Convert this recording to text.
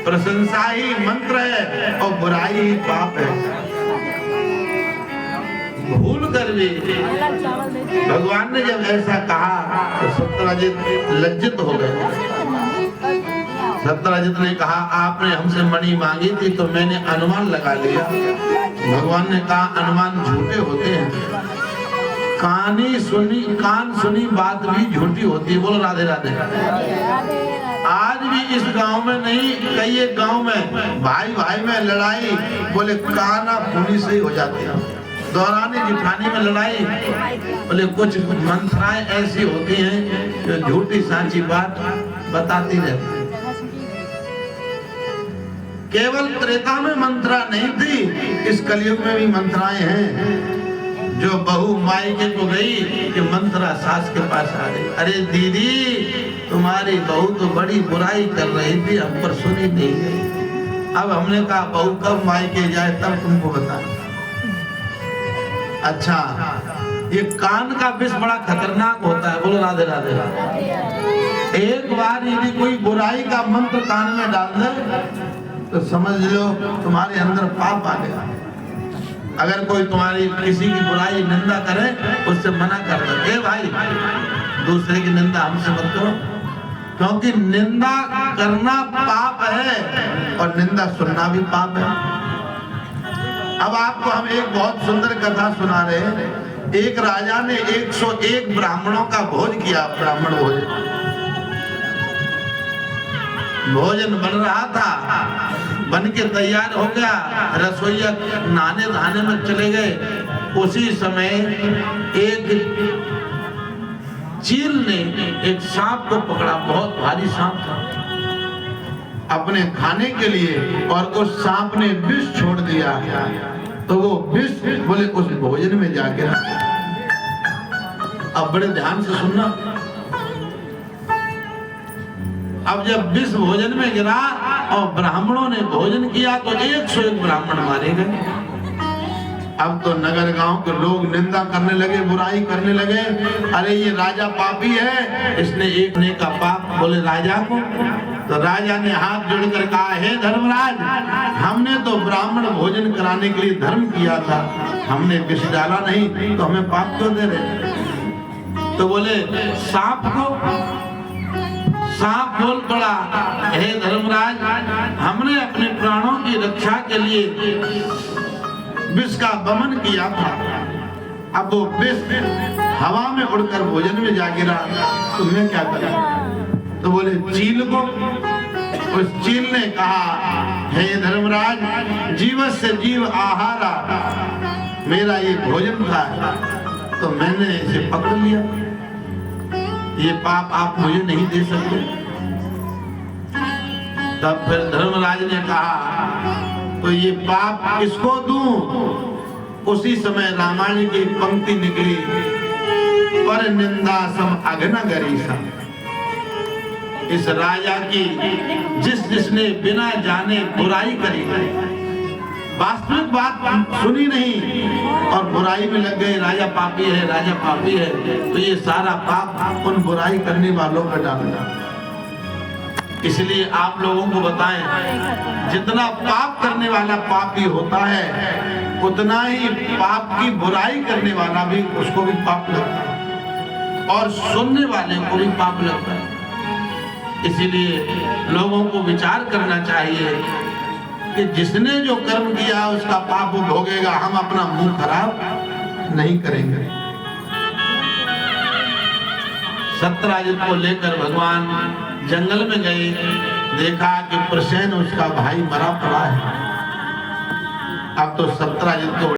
प्रशंसा ही मंत्र है और बुराई ही पाप है। भूल कर भी भगवान ने जब ऐसा कहा तो सत्यराजित लज्जित हो गए। सत्यराजित ने कहा आपने हमसे मणि मांगी थी तो मैंने अनुमान लगा लिया। भगवान ने कहा अनुमान झूठे होते हैं, कान सुनी बात भी झूठी होती है। बोलो राधे राधे। आज भी इस गांव में नहीं, कई एक गांव में भाई भाई में लड़ाई बोले काना खूनी से ही हो जाती है। दौरानी जिठानी में लड़ाई बोले कुछ मंत्राएं ऐसी होती हैं जो झूठी सांची बात बताती रहती है। केवल त्रेता में मंत्रा नहीं थी, इस कलयुग में भी मंत्राएं हैं। जो बहू मायके को गई कि मंत्रा सास के पास आ गई, अरे दीदी तुम्हारी बहू तो बड़ी बुराई कर रही थी, हम पर सुनी नहीं गई। अब हमने कहा बहू कब मायके जाए तब तुमको बता। अच्छा, ये कान का विष बड़ा खतरनाक होता है। बोलो राधे राधे। एक बार यदि कोई बुराई का मंत्र कान में डाल दे तो समझ लो तुम्हारे अंदर पाप आ गया। अगर कोई तुम्हारी किसी की बुराई निंदा करे उससे मना कर दे, भाई दूसरे की निंदा हमसे मत करो, क्योंकि निंदा करना पाप है और निंदा सुनना भी पाप है। अब आपको हम एक बहुत सुंदर कथा सुना रहे हैं। एक राजा ने 101 ब्राह्मणों का भोज किया, ब्राह्मण भोजन। भोजन बन रहा था, बन के तैयार हो गया, रसोईया नहाने धाने में चले गए। उसी समय एक चील ने एक सांप को पकड़ा, बहुत भारी सांप था, अपने खाने के लिए, और उस सांप ने विष छोड़ दिया। तो वो विष बोले उस भोजन में जा गिरा। अब बड़े ध्यान से सुनना। अब जब विष भोजन में गिरा और ब्राह्मणों ने भोजन किया तो 101 ब्राह्मण मारे गए। अब तो नगर गांव के लोग निंदा करने लगे, बुराई करने लगे, अरे ये राजा पापी है, इसने एक ने का पाप बोले राजा को। तो राजा ने हाथ जोड़कर कहा, हे धर्मराज, हमने तो ब्राह्मण भोजन कराने के लिए धर्म किया था, हमने विष डाला नहीं, तो हमें पाप क्यों दे रहे? तो बोले सांप बोल पड़ा, हे धर्मराज, हमने अपने प्राणों की रक्षा के लिए विष का दमन किया था, अब वो विष हवा में उड़कर भोजन में जा गिरा, तुम्हें क्या करा? तो बोले चील को। उस चील ने कहा, हे धर्मराज, जीवस्य जीव आहारा, मेरा ये भोजन था तो मैंने इसे पकड़ लिया, ये पाप आप मुझे नहीं दे सकते। तब फिर धर्मराज ने कहा, तो ये पाप किसको दूं? उसी समय रामायण की पंक्ति निकली, पर निंदा सम अघन गरीसा। इस राजा की जिसने बिना जाने बुराई करी, वास्तविक बात सुनी नहीं और बुराई में लग गए, राजा पापी है, राजा पापी है, तो ये सारा पाप उन बुराई करने वालों पर डालना। इसलिए आप लोगों को बताएं, जितना पाप करने वाला पापी होता है, उतना ही पाप की बुराई करने वाला भी, उसको भी पाप लगता है और सुनने वाले को भी पाप लगता है। इसीलिए लोगों को विचार करना चाहिए कि जिसने जो कर्म किया उसका पाप वो भोगेगा, हम अपना मुंह खराब नहीं करेंगे। सत्यराजित को लेकर भगवान जंगल में गए, देखा कि प्रसेन उसका भाई मरा पड़ा है। अब तो सत्यराजित को